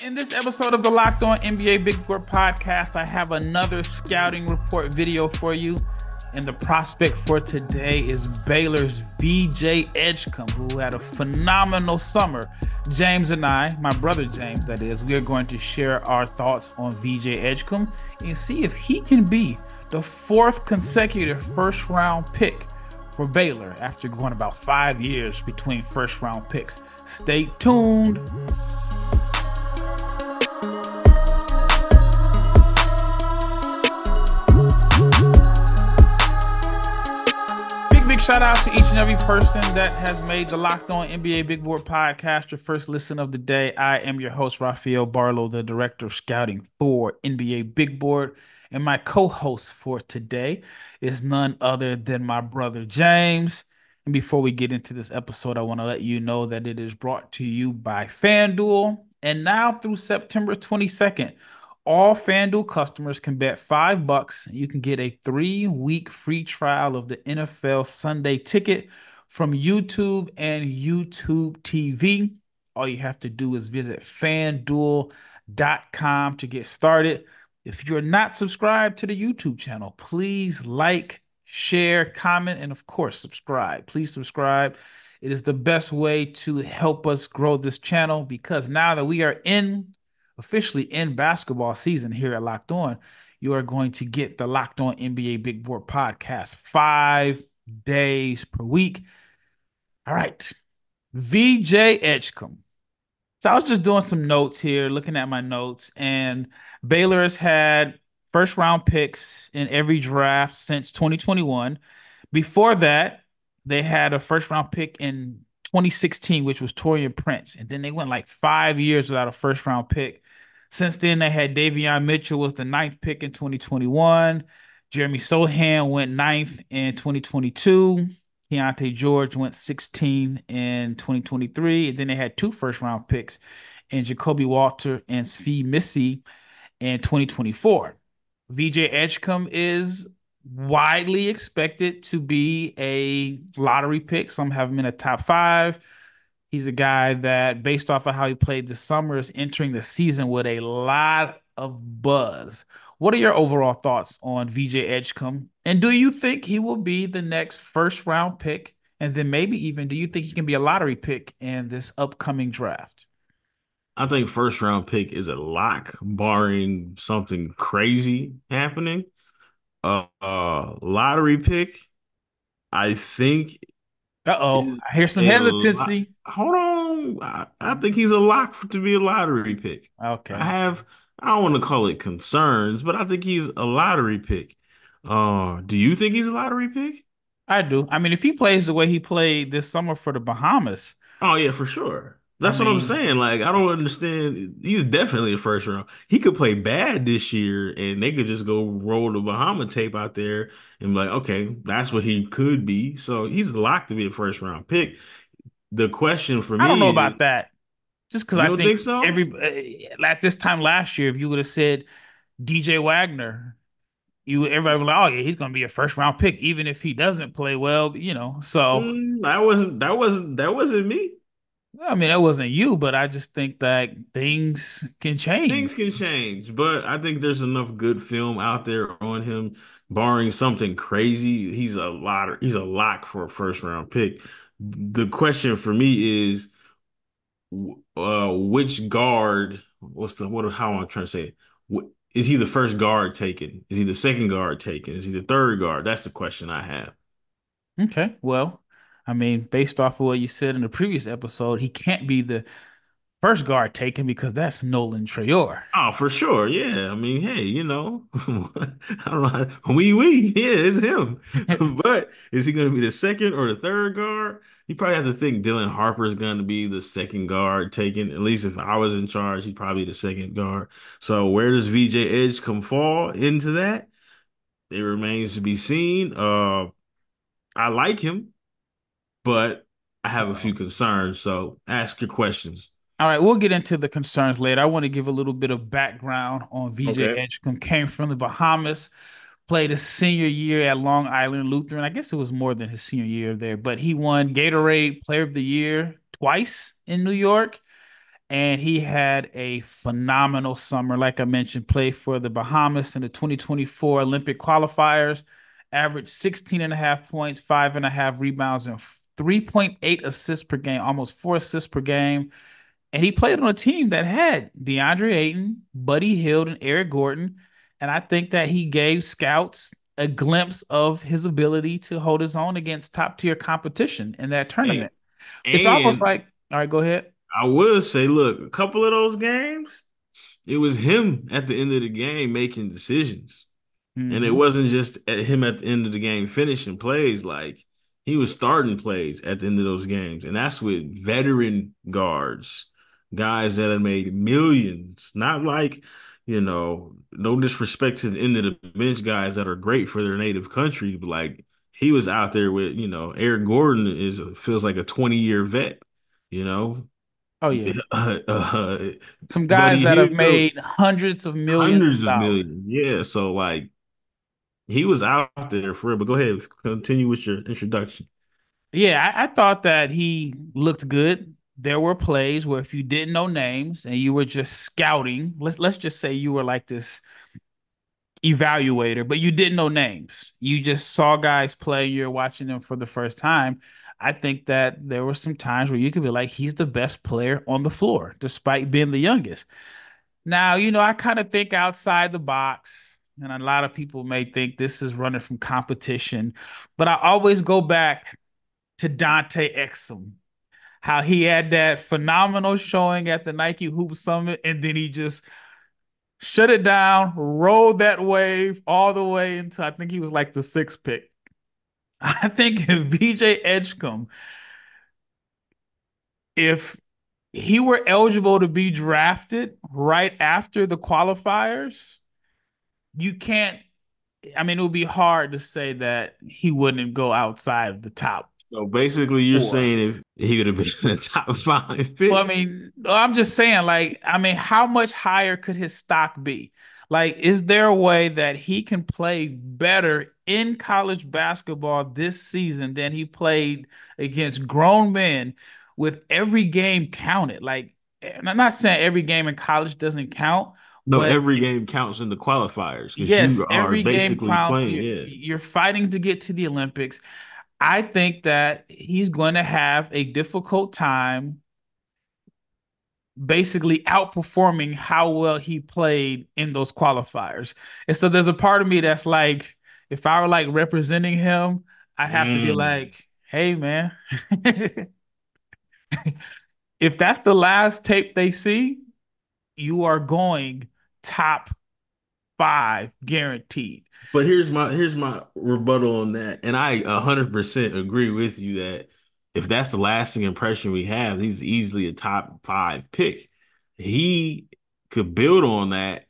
In this episode of the Locked On NBA Big Board podcast, I have another scouting report video for you. And the prospect for today is Baylor's VJ Edgecombe, who had a phenomenal summer. James and I, my brother James that is, we are going to share our thoughts on VJ Edgecombe and see if he can be the fourth consecutive first-round pick for Baylor after going about 5 years between first-round picks. Stay tuned. Big shout out to each and every person that has made the Locked On NBA Big Board podcast your first listen of the day. I am your host, Rafael Barlowe, the director of scouting for NBA Big Board. And my co-host for today is none other than my brother James. And before we get into this episode, I want to let you know that it is brought to you by FanDuel. And now through September 22nd, all FanDuel customers can bet $5. You can get a 3-week free trial of the NFL Sunday Ticket from YouTube and YouTube TV. All you have to do is visit FanDuel.com to get started. If you're not subscribed to the YouTube channel, please like, share, comment, and of course, subscribe. Please subscribe. It is the best way to help us grow this channel because now that we are officially in basketball season here at Locked On, you are going to get the Locked On NBA Big Board podcast 5 days per week. All right, VJ Edgecombe. So I was just doing some notes here, looking at my notes, and Baylor has had first round picks in every draft since 2021. Before that, they had a first round pick in 2016, which was Taurean Prince. And then they went like 5 years without a first round pick. Since then, they had Davion Mitchell was the 9th pick in 2021. Jeremy Sohan went 9th in 2022. Keontae George went 16 in 2023. And then they had 2 first-round picks in Jacoby Walter and Svi Missy in 2024. VJ Edgecombe is widely expected to be a lottery pick. Some have him in a top 5. He's a guy that, based off of how he played this summer, is entering the season with a lot of buzz. What are your overall thoughts on VJ Edgecombe? And do you think he will be the next first round pick? And then maybe even, do you think he can be a lottery pick in this upcoming draft? I think first round pick is a lock, barring something crazy happening. Lottery pick, I think Uh-oh, is I hear some a lot. hesitancy. Hold on, I think he's a lock to be a lottery pick. I Okay, have, I don't want to call it concerns, but I think he's a lottery pick. Do you think he's a lottery pick? I do. I mean, if he plays the way he played this summer for the Bahamas, Oh yeah, for sure. I That's what I'm mean, saying. Like, I don't understand. He's definitely a first round. He could play bad this year, and they could just go roll the Bahama tape out there and be like, okay, that's what he could be. So he's locked to be a first round pick. The question for I don't know me is, about that. Just because you I don't think think so? every at this time last year, if you would have said DJ Wagner, everybody would be like, oh yeah, he's gonna be a first round pick, even if he doesn't play well, you know. So That wasn't me. I mean, that wasn't you, but I just think that things can change. Things can change, but I think there's enough good film out there on him, barring something crazy. He's a lock for a first round pick. The question for me is, which guard? How am I trying to say it? Is he the first guard taken? Is he the second guard taken? Is he the third guard? That's the question I have. Okay, well, I mean, based off of what you said in the previous episode, he can't be the first guard taken because that's Nolan Trayor. Oh, for sure. Yeah. I mean, hey, I don't know. We. Yeah, it's him. But is he going to be the second or the third guard? You probably have to think Dylan Harper's going to be the second guard taken. At least if I was in charge, he'd probably be the second guard. So where does VJ Edgecombe fall into that? It remains to be seen. I like him, but I have a few Uh-oh. concerns. So ask your questions. All right, we'll get into the concerns later. I want to give a little bit of background on VJ Okay. Edgecombe. Came from the Bahamas, played his senior year at Long Island Lutheran. I guess it was more than his senior year there, but he won Gatorade Player of the Year twice in New York. and he had a phenomenal summer. Like I mentioned, played for the Bahamas in the 2024 Olympic qualifiers, averaged 16 and a half points, 5.5 rebounds, and 3.8 assists per game, almost 4 assists per game. And he played on a team that had DeAndre Ayton, Buddy Hield, and Eric Gordon. And I think that he gave scouts a glimpse of his ability to hold his own against top tier competition in that And, tournament. It's almost and like, all right, go ahead. I will say, look, a couple of those games, it was him at the end of the game making decisions. And it Hmm. wasn't just at him at the end of the game finishing plays. Like he was starting plays at the end of those games. And that's with veteran guards, guys that have made millions. Not like, no disrespect to the end of the bench guys that are great for their native country, but like he was out there with, Eric Gordon feels like a 20-year vet, you know. Oh, yeah. Uh, uh, Some guys Buddy that have Hield, made hundreds of millions of hundreds of dollars. millions. Yeah. So like he was out there for real, but go ahead, continue with your introduction. Yeah, I thought that he looked good. There were plays where if you didn't know names and you were just scouting, let's just say you were like this evaluator, but you didn't know names. You just saw guys play, you're watching them for the first time. I think that there were some times where you could be like, he's the best player on the floor, despite being the youngest. Now, I kind of think outside the box, and a lot of people may think this is running from competition, but I always go back to Dante Exum, how he had that phenomenal showing at the Nike Hoop Summit, and then he just shut it down, rode that wave all the way into I think he was like the sixth pick. I think if VJ Edgecombe, if he were eligible to be drafted right after the qualifiers, you can't. I mean, it would be hard to say that he wouldn't go outside of the top So basically, you're four. saying if he would have been a top five Well, I pick, mean, I'm just saying, like, I mean, how much higher could his stock be? Like, is there a way that he can play better in college basketball this season than he played against grown men with every game counted? Like, and I'm not saying every game in college doesn't count, no, but every game counts in the qualifiers because yes, you are every game basically counts. playing. You're, Yeah. you're fighting to get to the Olympics. I think that he's going to have a difficult time basically outperforming how well he played in those qualifiers. And so there's a part of me that's like, if I were like representing him, I'd have to be Mm. like, hey man, if that's the last tape they see, you are going top five guaranteed. But here's my rebuttal on that, and I 100% agree with you that if that's the lasting impression we have, he's easily a top five pick. He could build on that,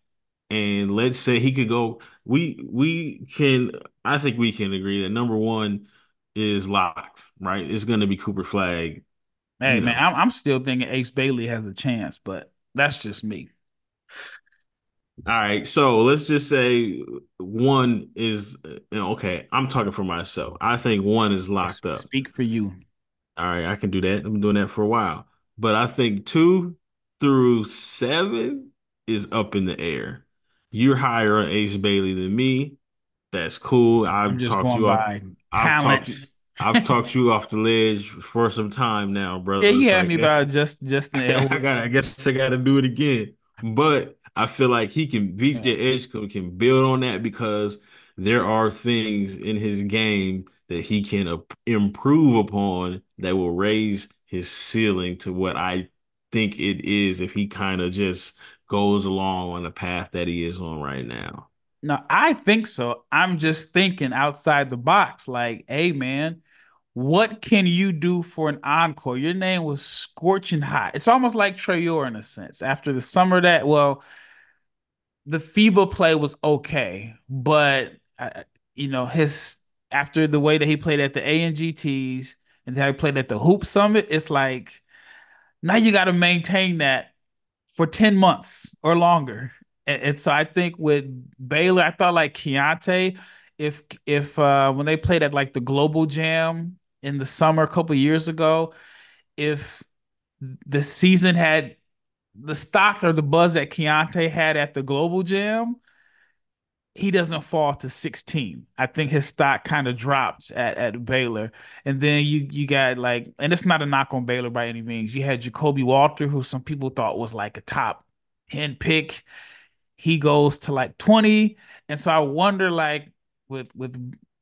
and let's say he could go. We can. I think we can agree that number one is locked, right? It's going to be Cooper Flag. Hey You man, know, I'm still thinking Ace Bailey has a chance, but that's just me. All right, so let's just say one is okay. I'm talking for myself. I think one is locked up. Speak for you. All right, I can do that. I've been doing that for a while. But I think two through seven is up in the air. You're higher on Ace Bailey than me. That's cool. I'm just going by I've talked talent. you I've talked you off the ledge for some time now, Yeah, brother. you So had I me guess about just Justin Edwards. I guess I gotta do it again. But I feel like Yeah. VJ Edgecombe can build on that because there are things in his game that he can improve upon that will raise his ceiling to what I think it is if he kind of just goes along on the path that he is on right now. No, I think so. I'm just thinking outside the box. Like, hey, man, what can you do for an encore? Your name was scorching hot. It's almost like Trayor in a sense. After the summer that, well, the FIBA play was okay, but his after the way that he played at the ANGTs and how he played at the Hoop Summit, it's like now you got to maintain that for 10 months or longer. And so I think with Baylor, I thought like Keontae, if when they played at like the Global Jam in the summer a couple years ago, if the season had the stock or the buzz that Keontae had at the Global Jam, he doesn't fall to 16. I think his stock kind of drops at Baylor. And then you got like, and it's not a knock on Baylor by any means. You had Jacoby Walter, who some people thought was like a top 10 pick. He goes to like 20. And so I wonder, like, with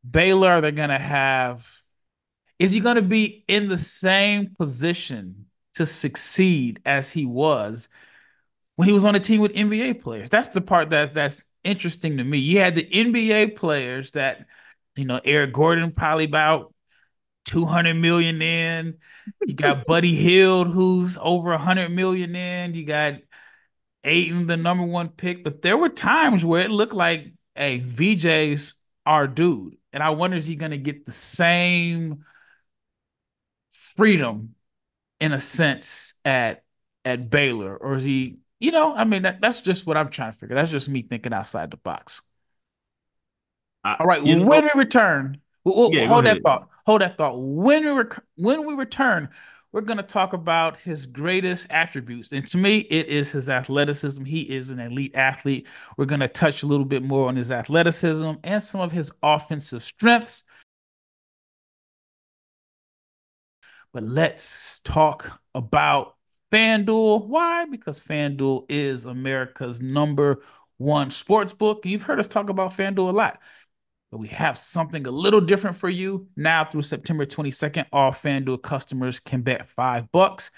Baylor, are they gonna have, is he gonna be in the same position to succeed as he was when he was on a team with NBA players? That's the part that's interesting to me. You had the NBA players that, Eric Gordon probably about 200 million in. You got Buddy Hield, who's over 100 million in. You got Ayton, the number one pick. But there were times where it looked like, hey, VJ's our dude. And I wonder, is he going to get the same freedom in a sense at Baylor, or is he? I mean, that's just what I'm trying to figure. That's just me thinking outside the box. I, All right, you when know, we return, yeah, go hold that ahead. thought. Hold that thought. When we return, we're going to talk about his greatest attributes, and to me, it is his athleticism. He is an elite athlete. We're going to touch a little bit more on his athleticism and some of his offensive strengths. But let's talk about FanDuel. Why? Because FanDuel is America's number one sports book. You've heard us talk about FanDuel a lot, but we have something a little different for you now through September 22nd. All FanDuel customers can bet $5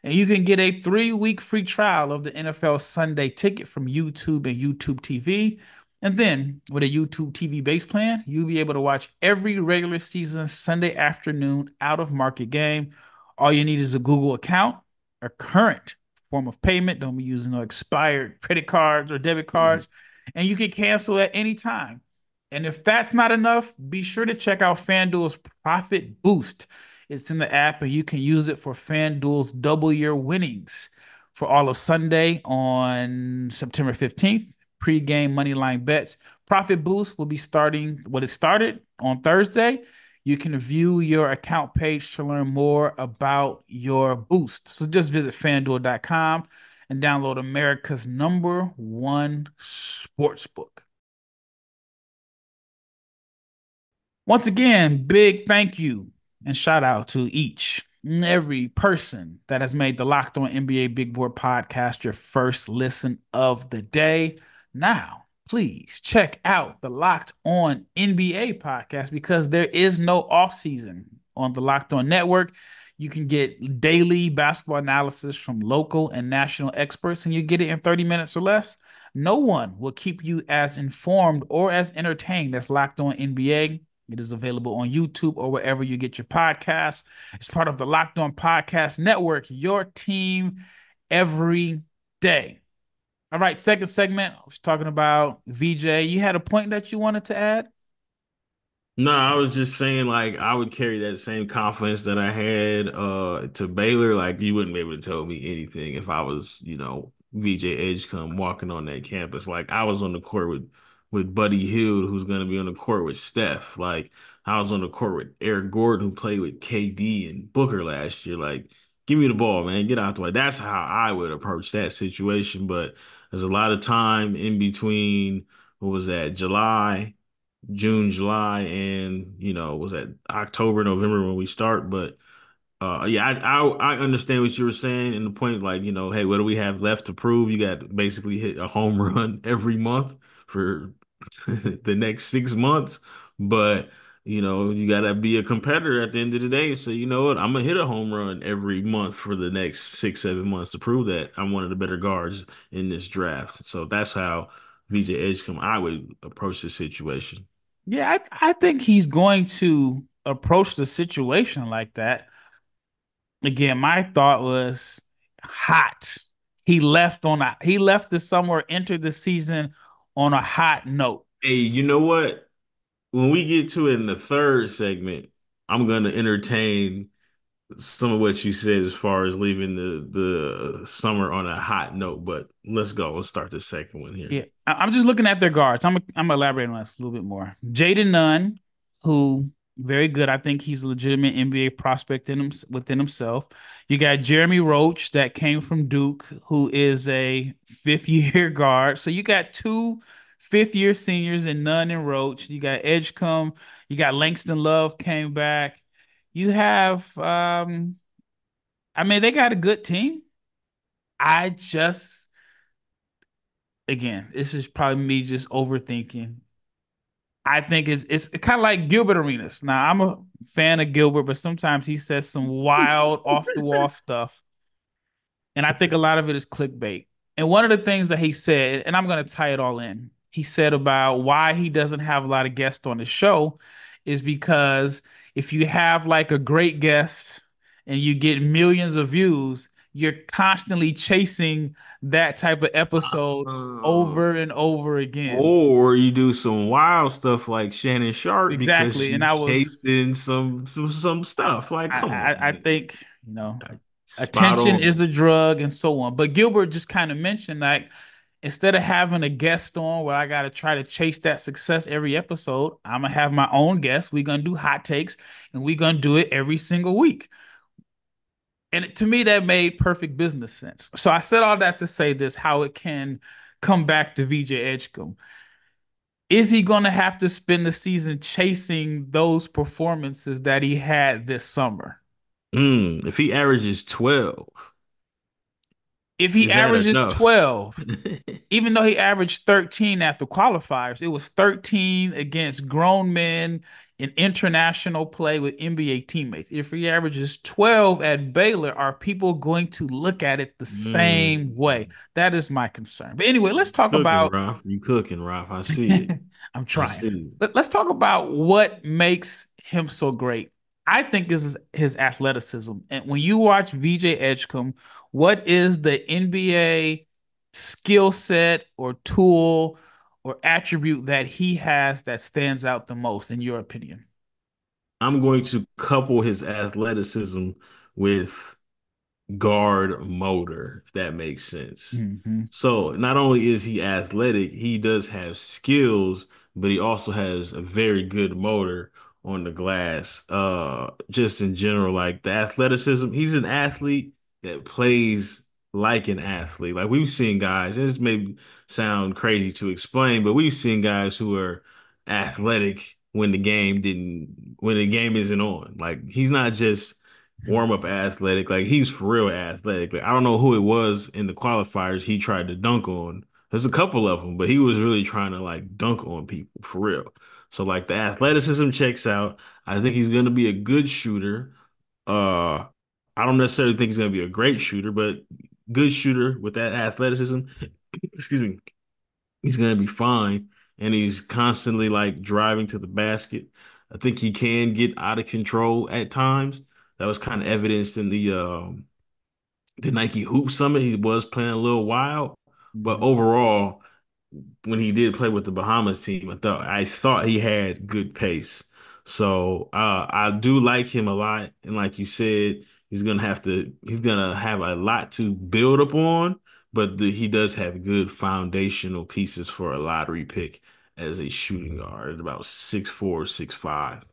and you can get a 3-week free trial of the NFL Sunday ticket from YouTube and YouTube TV. And then with a YouTube TV base plan, you'll be able to watch every regular season Sunday afternoon out of market game. All you need is a Google account, a current form of payment. Don't be using no expired credit cards or debit cards. And you can cancel at any time. And if that's not enough, be sure to check out FanDuel's Profit Boost. It's in the app, and you can use it for FanDuel's double year winnings for all of Sunday on September 15th. Pre-game moneyline bets. Profit Boost will be starting what it started on Thursday. You can view your account page to learn more about your boost. So just visit fanduel.com and download America's number one sportsbook. Once again, big thank you and shout out to each and every person that has made the Locked On NBA Big Board podcast your first listen of the day. Now, please check out the Locked On NBA podcast because there is no off season on the Locked On Network. You can get daily basketball analysis from local and national experts, and you get it in 30 minutes or less. No one will keep you as informed or as entertained as Locked On NBA. It is available on YouTube or wherever you get your podcasts. It's part of the Locked On Podcast Network, your team every day. All right, second segment. I was talking about VJ. You had a point that you wanted to add? No, I was just saying like I would carry that same confidence that I had to Baylor. Like you wouldn't be able to tell me anything if I was, VJ Edgecombe walking on that campus. Like I was on the court with Buddy Hield, who's gonna be on the court with Steph. Like I was on the court with Eric Gordon, who played with KD and Booker last year. Like, give me the ball, man. Get out the way. That's how I would approach that situation. But there's a lot of time in between, what was that, June, July, and was that October, November when we start. But yeah, I understand what you were saying and the point, like, hey, what do we have left to prove? You got to basically hit a home run every month for the next 6 months. But you got to be a competitor at the end of the day. So you know what? I'm gonna hit a home run every month for the next 6, 7 months to prove that I'm one of the better guards in this draft. So that's how VJ Edgecombe I would approach the situation. Yeah, I think he's going to approach the situation like that. Again, my thought was hot. He left the summer, entered the season on a hot note. Hey, you know what? When we get to it in the third segment, I'm gonna entertain some of what you said as far as leaving the summer on a hot note. But let's go. Let's start the second one here. Yeah, I'm just looking at their guards. I'm elaborating on this a little bit more. Jaden Nunn, who Very good. I think he's a legitimate NBA prospect within himself. You got Jeremy Roach that came from Duke, who is a fifth year guard. So you got two fifth-year seniors and none in Roach. You got Edgecombe. You got Langston Love came back. You have, I mean, they got a good team. I just, again, this is probably me just overthinking. I think it's kind of like Gilbert Arenas. Now, I'm a fan of Gilbert, but sometimes he says some wild, off the wall stuff. And I think a lot of it is clickbait. And one of the things that he said, and I'm going to tie it all in, he said about why he doesn't have a lot of guests on the show is because if you have like a great guest and you get millions of views, you're constantly chasing that type of episode Uh, over and over again. or you do some wild stuff like Shannon Sharp because Exactly. And you chasing some stuff. Like, come on, I man. think, Spot attention on. is a drug and so on. But Gilbert just kind of mentioned like instead of having a guest on where I got to try to chase that success every episode, I'm gonna have my own guest. We're gonna do hot takes and we're gonna do it every single week. And to me, that made perfect business sense. So I said all that to say this, how it can come back to VJ Edgecombe. Is he going to have to spend the season chasing those performances that he had this summer? If he averages 12, If he is that averages enough? 12, even though he averaged 13 at the qualifiers, it was 13 against grown men in international play with NBA teammates. If he averages 12 at Baylor, are people going to look at it the same way? Mm. That is my concern. But anyway, let's talk Cooking, about Ralph. You cooking, Ralph. I see it. I'm I trying. see it. Let's talk about what makes him so great. I think this is his athleticism. And when you watch VJ Edgecombe, what is the NBA skill set or tool or attribute that he has that stands out the most, in your opinion? I'm going to couple his athleticism with guard motor, if that makes sense. Hmm. So not only is he athletic, he does have skills, but he also has a very good motor on the glass. Just in general, like the athleticism, he's an athlete that plays like an athlete. Like we've seen guys, and this may sound crazy to explain, but we've seen guys who are athletic when the game isn't on. Like he's not just warm up athletic. Like he's for real athletic. Like I don't know who it was in the qualifiers he tried to dunk on. There's a couple of them, but he was really trying to like dunk on people for real. So like the athleticism checks out. I think he's gonna be a good shooter. Uh, I don't necessarily think he's gonna be a great shooter, but good shooter with that athleticism. Excuse me. He's gonna be fine, and he's constantly like driving to the basket. I think he can get out of control at times. That was kind of evidenced in the Nike Hoop Summit. He was playing a little wild, but Hmm. overall, when he did play with the Bahamas team, I thought he had good pace. So I do like him a lot, and like you said, he's gonna have a lot to build upon, but he does have good foundational pieces for a lottery pick as a shooting guard, at about 6'4", 6'5",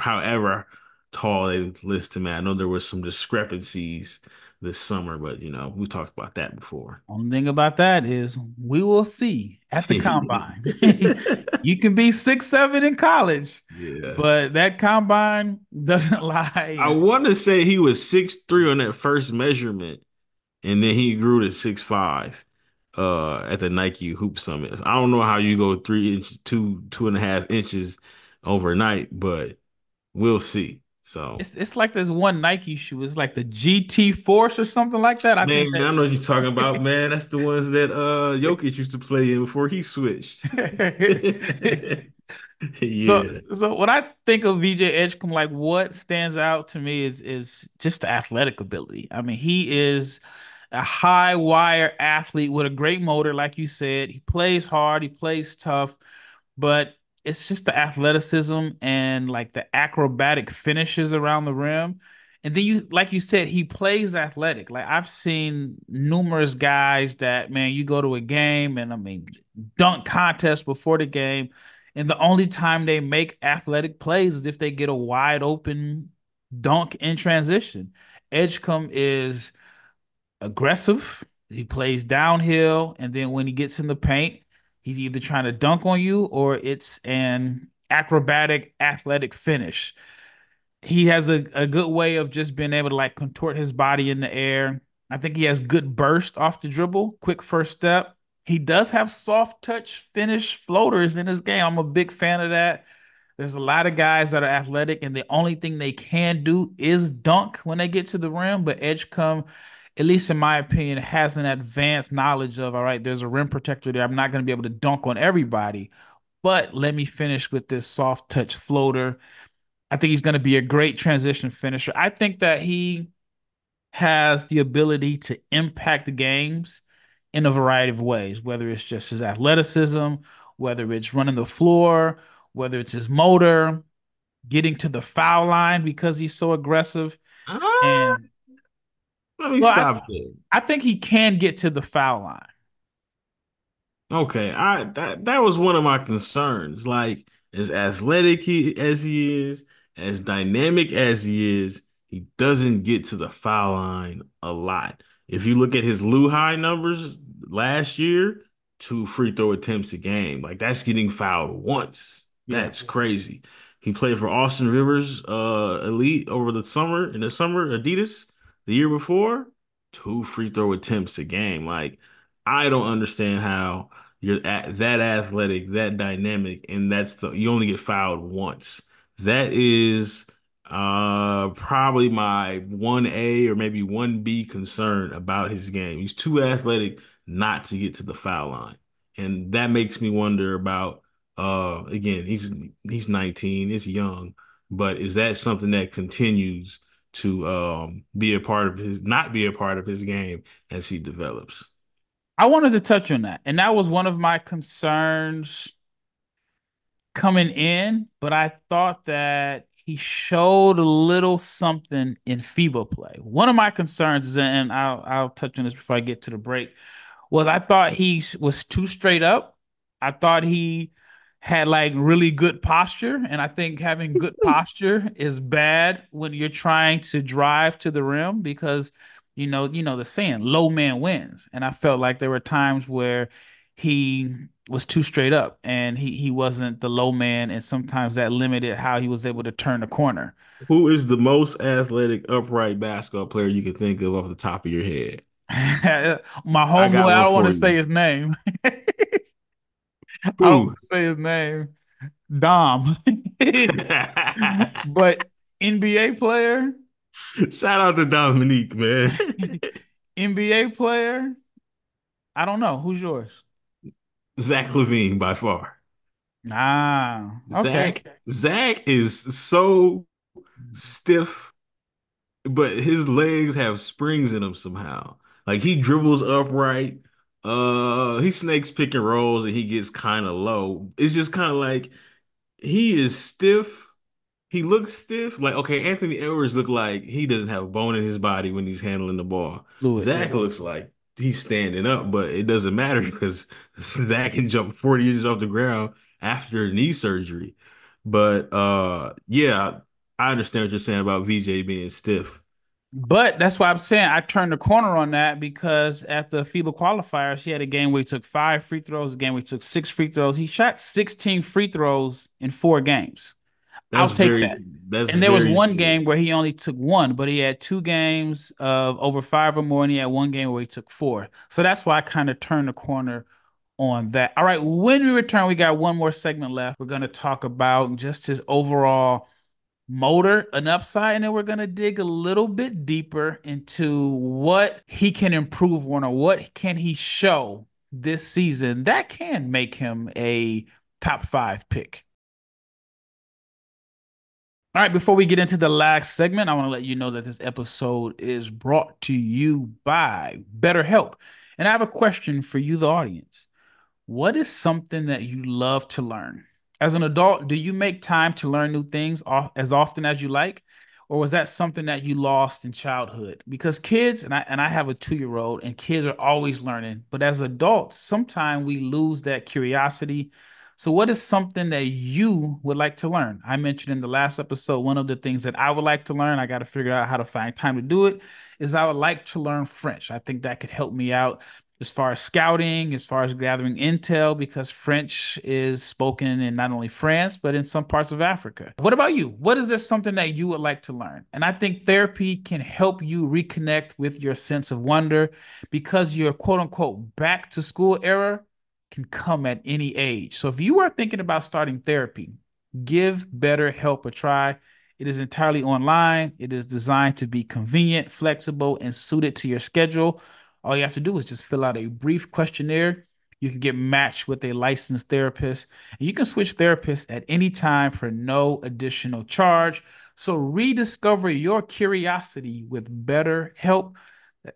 however tall they list him at. I know there was some discrepancies this summer, but we talked about that before. Only thing about that is we will see at the combine. You can be 6'7" in college, Yeah. but that combine doesn't lie. I And want to say he was 6'3" on that first measurement, and then he grew to 6'5" at the Nike Hoop Summit. I don't know how you go 3 inch, 2.5 inches overnight, but we'll see. So, it's like there's one Nike shoe. It's like the GT Force or something like that. I man, think I know what you're talking about, man. That's the ones that Jokic used to play in before he switched. that. So, Yeah. so when I think of VJ Edgecombe, like what stands out to me is just the athletic ability. I mean, he is a high wire athlete with a great motor, like you said. He plays hard, he plays tough, but it's just the athleticism and like the acrobatic finishes around the rim. And then like you said, he plays athletic. Like I've seen numerous guys that, man, you go to a game and I mean, dunk contest before the game, And the only time they make athletic plays is if they get a wide open dunk in transition. Edgecombe is aggressive. He plays downhill, and then when he gets in the paint, he's either trying to dunk on you or it's an acrobatic athletic finish. He has a good way of just being able to like contort his body in the air. I think he has good burst off the dribble, quick first step. He does have soft touch finish floaters in his game. I'm a big fan of that. There's a lot of guys that are athletic, and the only thing they can do is dunk when they get to the rim. But Edgecombe, at least in my opinion, has an advanced knowledge of, all right, there's a rim protector there. I'm not going to be able to dunk on everybody, but let me finish with this soft touch floater. I think he's going to be a great transition finisher. I think that he has the ability to impact the games in a variety of ways, whether it's just his athleticism, whether it's running the floor, whether it's his motor, getting to the foul line because he's so aggressive. Ah, And let me well, stop there. I think he can get to the foul line. Okay, I that was one of my concerns. Like as as he is, as dynamic as he is, he doesn't get to the foul line a lot. If you look at his Lou high numbers last year, 2 free throw attempts a game. Like that's getting fouled once. Yeah. That's crazy. He played for Austin Rivers Elite over the summer Adidas the year before, 2 free throw attempts a game. Like I don't understand how that athletic, that dynamic, and you only get fouled once. That is probably my 1A or maybe 1B concern about his game. He's too athletic not to get to the foul line. And that makes me wonder about again, he's 19, it's young, but is that something that continues to be a part of his not be a part of his game as he develops? I wanted to touch on that. And that was one of my concerns coming in, but I thought that he showed a little something in FIBA play. One of my concerns is, and I'll touch on this before I get to the break, was I thought he was too straight up. I thought he had like really good posture, and I think having good posture is bad when you're trying to drive to the rim because you know the saying, low man wins. And I felt like there were times where he was too straight up and he wasn't the low man, and sometimes that limited how he was able to turn the corner. Who is the most athletic upright basketball player you can think of off the top of your head? My I homeboy, got I one don't want for to say you. his name. I don't want Who? to say his name. Dom. But NBA player, Shout out to Dominique, man. NBA player, I don't know. Who's yours? Zach Levine by far. Ah, okay. Zach is so stiff, but his legs have springs in them somehow. Like he dribbles upright. He snakes pick and rolls and he gets kind of low. It's just kind of like he is stiff. He looks stiff. Like, okay, Anthony Edwards look like he doesn't have a bone in his body when he's handling the ball. Fluid, Zach yeah. looks like he's standing up, but it doesn't matter because Zach can jump 40 inches off the ground after knee surgery. But yeah, I understand what you're saying about VJ being stiff. But that's why I'm saying I turned the corner on that because at the FIBA qualifiers, he had a game where he took 5 free throws, a game where he took 6 free throws. He shot 16 free throws in 4 games. I'll take that. That's And there was very one good. game where he only took one, but he had 2 games of over five or more, and he had one game where he took four. So that's why I kind of turned the corner on that. All right, when we return, we got one more segment left. We're going to talk about just his overall motor, an upside, and then we're going to dig a little bit deeper into what he can improve on or what can he show this season that can make him a top 5 pick. All right, before we get into the last segment, I want to let you know that this episode is brought to you by BetterHelp. And I have a question for you, the audience. What is something that you love to learn? As an adult, do you make time to learn new things as often as you like? Or was that something that you lost in childhood? Because kids, and I have a 2-year-old, and kids are always learning. But as adults, sometimes we lose that curiosity. So, what is something that you would like to learn? I mentioned in the last episode, one of the things that I would like to learn, I got to figure out how to find time to do it, is I would like to learn French. I think that could help me out as far as scouting, as far as gathering intel, because French is spoken in not only France, but in some parts of Africa. What about you? What is there something that you would like to learn? And I think therapy can help you reconnect with your sense of wonder because your quote unquote back to school era can come at any age. So if you are thinking about starting therapy, give BetterHelp a try. It is entirely online. It is designed to be convenient, flexible, and suited to your schedule. All you have to do is just fill out a brief questionnaire. You can get matched with a licensed therapist, and you can switch therapists at any time for no additional charge. So rediscover your curiosity with BetterHelp.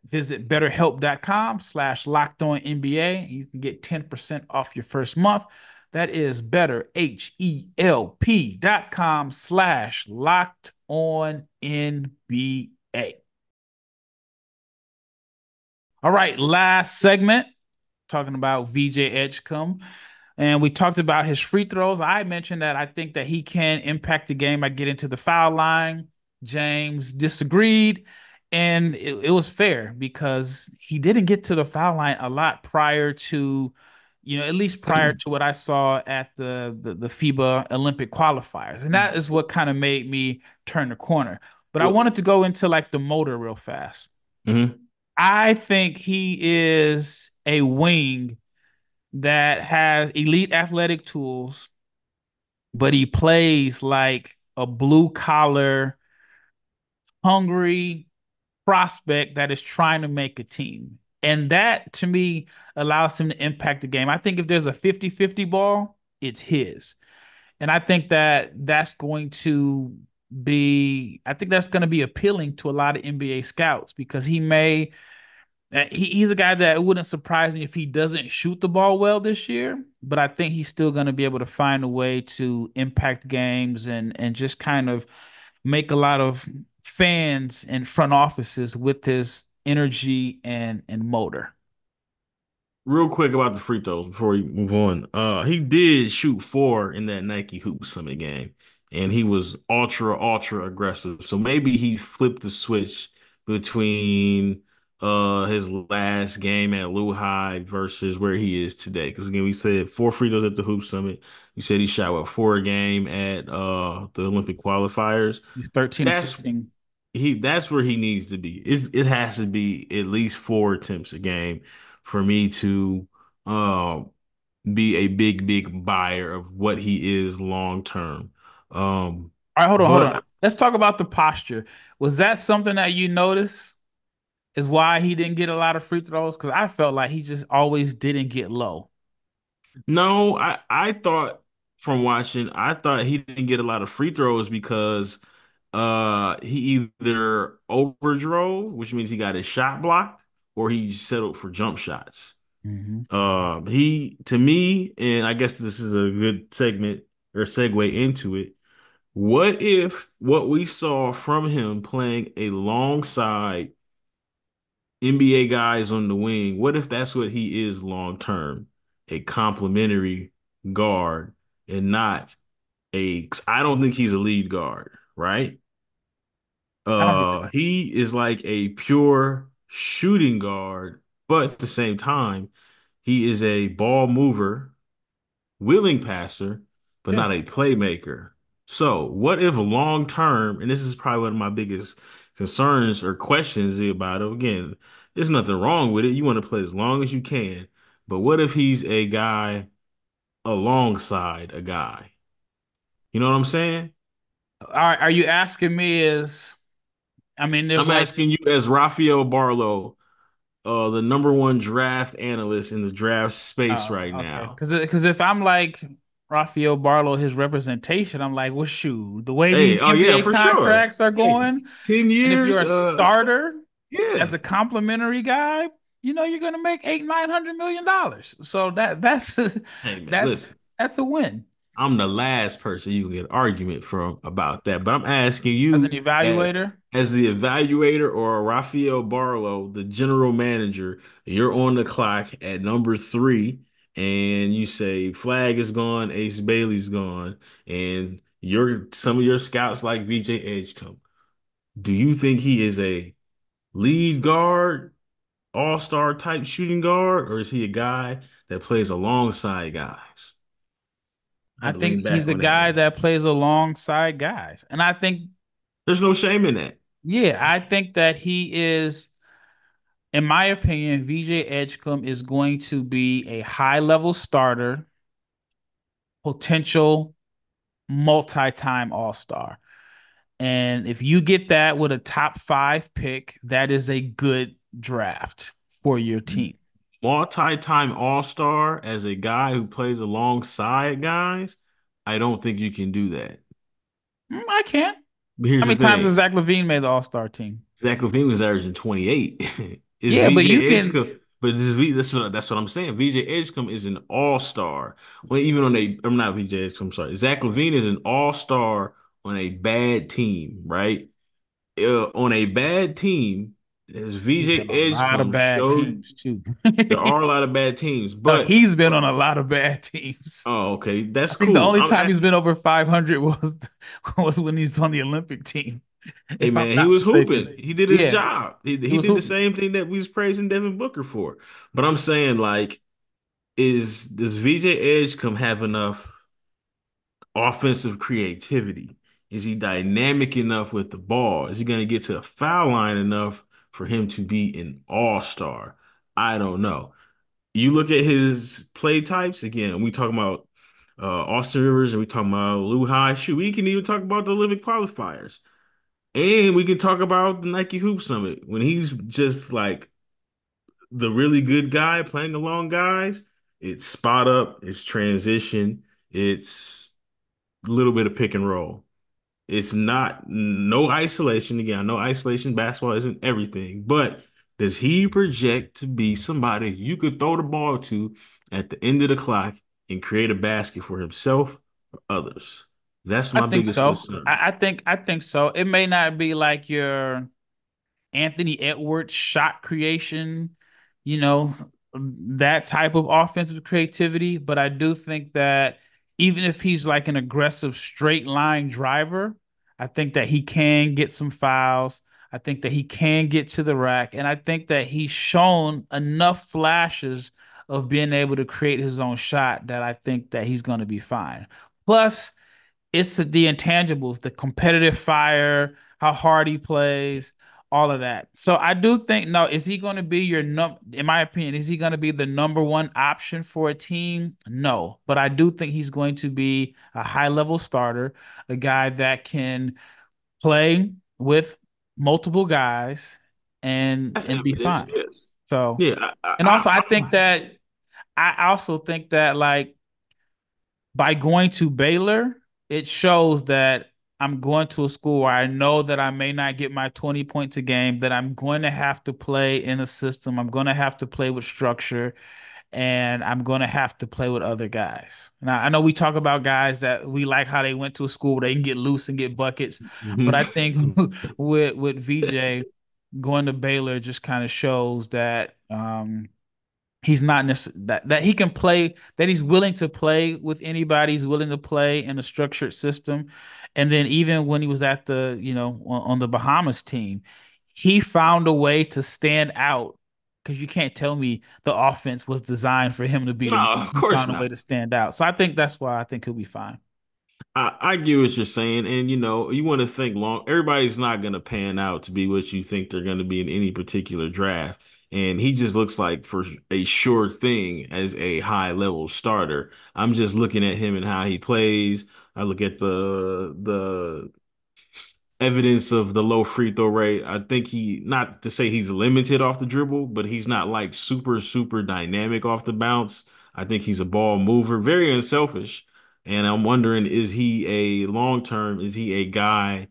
Visit betterhelp.com/locked-on-NBA. You can get 10% off your first month. That is betterhelp.com/locked-on-NBA. All right, last segment, talking about VJ Edgecombe. And we talked about his free throws. I mentioned that I think that he can impact the game by getting to the foul line. James disagreed, and it was fair because he didn't get to the foul line a lot prior to, at least prior to what I saw at the FIBA Olympic qualifiers. And that is what kind of made me turn the corner. But I Well, wanted to go into like the motor real fast. mhm. I think he is a wing that has elite athletic tools, but he plays like a blue collar, hungry prospect that is trying to make a team. And that to me allows him to impact the game. I think if there's a 50-50 ball, it's his. And I think that I think that's going to be appealing to a lot of NBA scouts because he's a guy that it wouldn't surprise me if he doesn't shoot the ball well this year, but I think he's still going to be able to find a way to impact games and just kind of make a lot of fans and front offices with his energy and motor. Real quick about the free throws before we move on. He did shoot four in that Nike Hoop Summit game, and he was ultra aggressive. So maybe he flipped the switch between his last game at Lehigh versus where he is today. Because again, we said four free throws at the Hoop Summit. You said he shot what four a game at the Olympic qualifiers. He's 13 or That's 16. that's where he needs to be. It has to be at least four attempts a game for me to uh, be a big buyer of what he is long term. Um, All right, hold on, hold on. but Let's talk about the posture. Was that something that you noticed is why he didn't get a lot of free throws? Because I felt like he just always didn't get low. no, I thought from watching, I thought he didn't get a lot of free throws because he either overdrove, which means he got his shot blocked, or he settled for jump shots. Mhm. He to me, and I guess this is a good segment or segue into it. What if what we saw from him playing alongside NBA guys on the wing, what if that's what he is long term? A complimentary guard and not a, 'cause I don't think he's a lead guard, right? I don't either. He is like a pure shooting guard, but at the same time, he is a ball mover, willing passer, but Yeah. not a playmaker. So, what if long term, and this is probably one of my biggest concerns or questions about it. Again, there's nothing wrong with it. You want to play as long as you can. But what if he's a guy alongside a guy? You know what I'm saying? All right. Are you asking me I mean, there's I'm like, asking you as Rafael Barlowe, the number one draft analyst in the draft space oh, right okay. now. Because if I'm like Rafael Barlowe, his representation, I'm like, well, shoot, the way these Hey, oh yeah, NBA for sure. contracts are Hey, going, 10 and if years, you're a starter as yeah. a complimentary guy, you're gonna make 800-900 million dollars. So that's Hey man, that's listen. that's a win I'm the last person you can get an argument from about that. But I'm asking as an you evaluator. as the evaluator or Rafael Barlow, the general manager, you're on the clock at number three, and you say Flag is gone, Ace Bailey's gone, and your some of your scouts like VJ Edgecombe, do you think he is a lead guard, all-star type shooting guard, or is he a guy that plays alongside guys? I I had to think lean back he's a on that guy one. that plays alongside guys. And I think, There's no shame in that. yeah, I think that he is, in my opinion, VJ Edgecombe is going to be a high level starter, potential multi-time all-star. And if you get that with a top five pick, that is a good draft for your team. Multi-time all-star as a guy who plays alongside guys, I don't think you can do that. I can't. But How here's the many times has thing. Zach LaVine made the all-star team? Zach LaVine was averaging 28. Is Yeah, but you VJ can. Edgecombe, but that's what I'm saying. VJ Edgecombe is an all-star. Well, even on a I'm not VJ Edgecombe, I'm sorry. Zach LaVine is an all-star on a bad team, right? On a bad team, as He's VJ been on a lot of Edgecombe bad showed, teams too. there are a lot of bad teams, No, but he's been on a lot of bad teams. oh, okay, I that's think the cool. only time he's been over 500 was when he's on the Olympic team, Hey if I'm man, he not was mistaken. hooping. He did his Yeah, job. He, he he was did the hooping. same thing that we was praising Devin Booker for. But I'm saying like, does VJ Edgecombe have enough offensive creativity? Is he dynamic enough with the ball? Is he going to get to the foul line enough for him to be an all-star? I don't know. You look at his play types again. We talking about Austin Rivers, and we talking about Lou High. Shoot, we can even talk about the Olympic qualifiers. And we can talk about the Nike Hoop Summit when he's just like the really good guy playing along guys. It's spot up, it's transition, it's a little bit of pick and roll. It's not no isolation. Again, I know isolation basketball isn't everything, but does he project to be somebody you could throw the ball to at the end of the clock and create a basket for himself or others? That's I my think biggest so. concern. I think so. It may not be like your Anthony Edwards shot creation, you know, that type of offensive creativity. But I do think that even if he's like an aggressive straight line driver, I think that he can get some fouls. I think that he can get to the rack. And I think that he's shown enough flashes of being able to create his own shot that I think that he's going to be fine. Plus, it's the intangibles, the competitive fire, how hard he plays, all of that. So I do think, no, is he going to be your in my opinion, is he going to be the number one option for a team? No, but I do think he's going to be a high level starter, a guy that can play with multiple guys That's and be evidence, fine. yes. So, Yeah, and also I also think that like by going to Baylor, it shows that I'm going to a school where I know that I may not get my 20 points a game, that I'm going to have to play in a system. I'm going to have to play with structure and I'm going to have to play with other guys. Now, I know we talk about guys that we like how they went to a school where they can get loose and get buckets, but I think with VJ going to Baylor just kind of shows that he's not necessarily that he can play, that he's willing to play with anybody, he's willing to play in a structured system. And then even when he was at the, on the Bahamas team, he found a way to stand out because you can't tell me the offense was designed for him to be No, the of he course found a way not. to stand out. So I think that's why I think he'll be fine. I get what you're saying, and you want to think long. Everybody's not going to pan out to be what you think they're going to be in any particular draft, and he just looks like for a sure thing as a high level starter. I'm just looking at him and how he plays. I look at the evidence of the low free throw rate. I think not to say he's limited off the dribble, but he's not like super dynamic off the bounce. I think he's a ball mover, very unselfish. And I'm wondering, is he a guy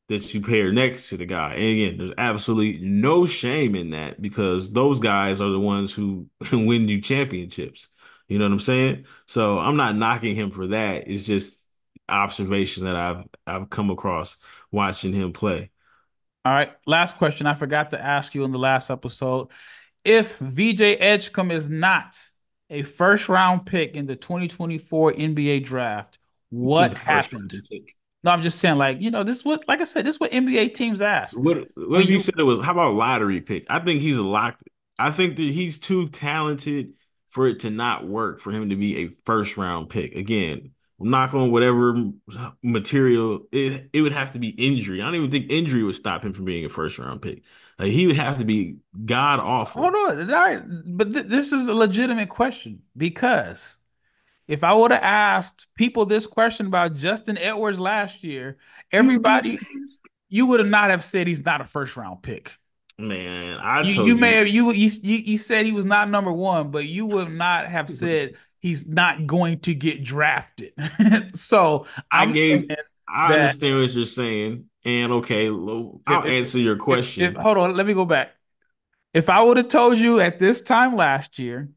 that you pair next to the guy? And again, there's absolutely no shame in that because those guys are the ones who win you championships. You know what I'm saying? So I'm not knocking him for that. It's just observation that I've come across watching him play. All right, last question. I forgot to ask you in the last episode. If VJ Edgecombe is not a first round pick in the 2024 NBA draft, He's what a first happened? round pick. No, I'm just saying, like, this is what, like I said, this is what NBA teams ask. What When if you you said it was, how about lottery pick? I think he's a lock. I think that he's too talented for it to not work for him to be a first round pick. Again, knock on whatever material, it would have to be injury. I don't even think injury would stop him from being a first round pick. Like he would have to be god hold awful. on, all right, but this is a legitimate question because if I would have asked people this question about Justin Edwards last year, You did, everybody, you would have not have said he's not a first round pick. man. I You told may you. have you said he was not number one, but you would not have said he's not going to get drafted. So I I'm saying gave. I that understand what you're saying, and okay, if I'll answer your if question. hold on, let me go back. If I would have told you at this time last year,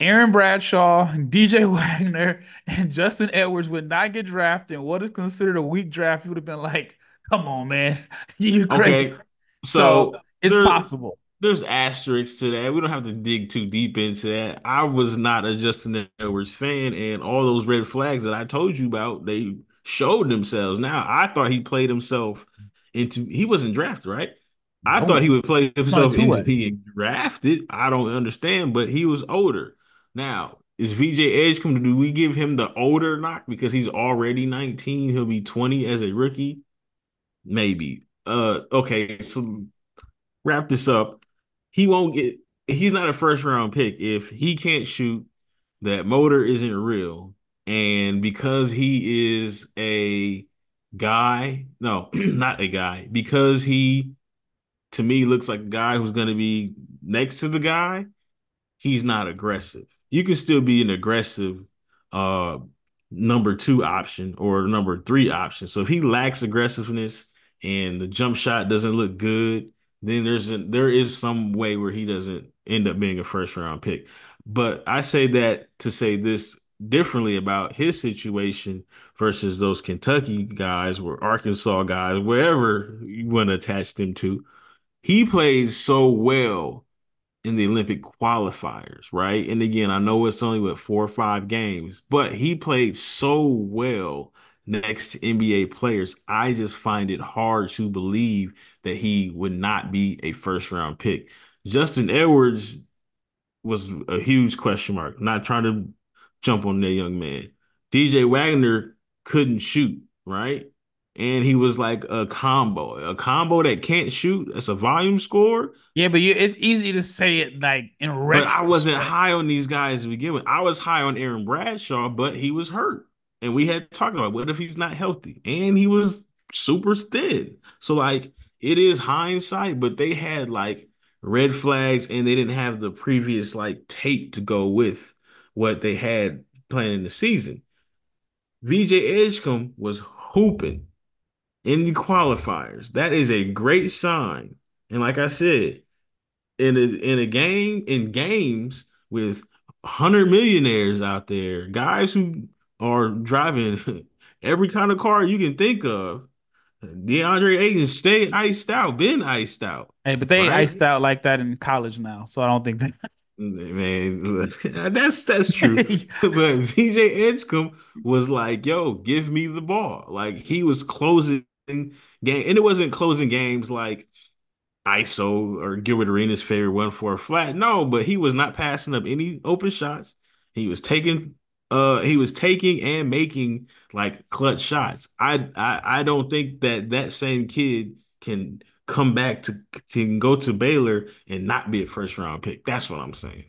Aaron Bradshaw, DJ Wagner, and Justin Edwards would not get drafted, and what is considered a weak draft, you would have been like, "Come on, man, you're crazy." Okay, So so it's possible. there's asterisks to that. We don't have to dig too deep into that. I was not a Justin Edwards fan, and all those red flags that I told you about, they showed themselves. Now, I thought he played himself into, he wasn't drafted, right? I thought he No, would play it's on a himself two into way. being drafted. I don't understand, but he was older. Now, is VJ Edgecombe, do we give him the older knock because he's already 19? He'll be 20 as a rookie? Maybe. Okay, so wrap this up. He won't get, he's not a first round pick if he can't shoot, that motor isn't real, and because he is a guy, no, not a guy, because he to me looks like a guy who's going to be next to the guy, he's not aggressive. You can still be an aggressive uh number two option or number three option. So if he lacks aggressiveness and the jump shot doesn't look good, then there is some way where he doesn't end up being a first round pick. But I say that to say this differently about his situation versus those Kentucky guys or Arkansas guys, wherever you want to attach them to. He played so well in the Olympic qualifiers, right? And again, I know it's only what 4 or 5 games, but he played so well next to NBA players. I just find it hard to believe that he would not be a first round pick. Justin Edwards was a huge question mark. Not trying to jump on that young man. DJ Wagner couldn't shoot, right? And he was like a combo that can't shoot. That's a volume score. Yeah, but it's easy to say it like in But I wasn't retrospect. high on these guys to begin with. I was high on Aaron Bradshaw, but he was hurt. And we had talked about what if he's not healthy? And he was super thin. So like it is hindsight, but they had like red flags and they didn't have the previous like tape to go with what they had playing in the season. VJ Edgecombe was hooping in the qualifiers. That is a great sign. And like I said, in a game in games with 100 millionaires out there, guys who are driving every kind of car you can think of. DeAndre Ayton stay iced out, been iced out, Hey, but they right? iced out like that in college now, so I don't think that. Man, that's true. But VJ Edgecombe was like, "Yo, give me the ball." Like he was closing game, and it wasn't closing games like ISO or Gilbert Arenas' favorite 1-4 flat. No, but he was not passing up any open shots. He was taking and making like clutch shots. I don't think that that same kid can come back to go to Baylor and not be a first round pick. That's what I'm saying.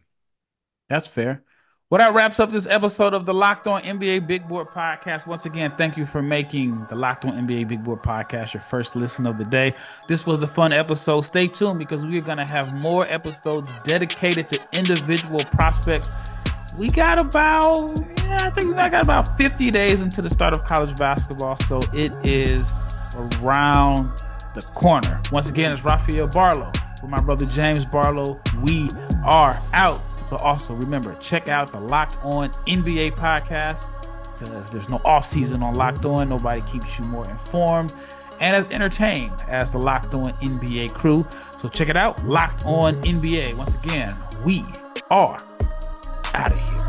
That's fair. Well, that wraps up this episode of the Locked On NBA Big Board Podcast. Once again, thank you for making the Locked On NBA Big Board Podcast your first listen of the day. This was a fun episode. Stay tuned because we're going to have more episodes dedicated to individual prospects. We got about, I think I got about 50 days into the start of college basketball, so it is around the corner. Once again, it's Rafael Barlowe with my brother James Barlowe. We are out. But also remember, check out the Locked On NBA podcast because there's no off season on Locked On. Nobody keeps you more informed and as entertained as the Locked On NBA crew. So check it out, Locked On NBA. Once again, we are Out of here.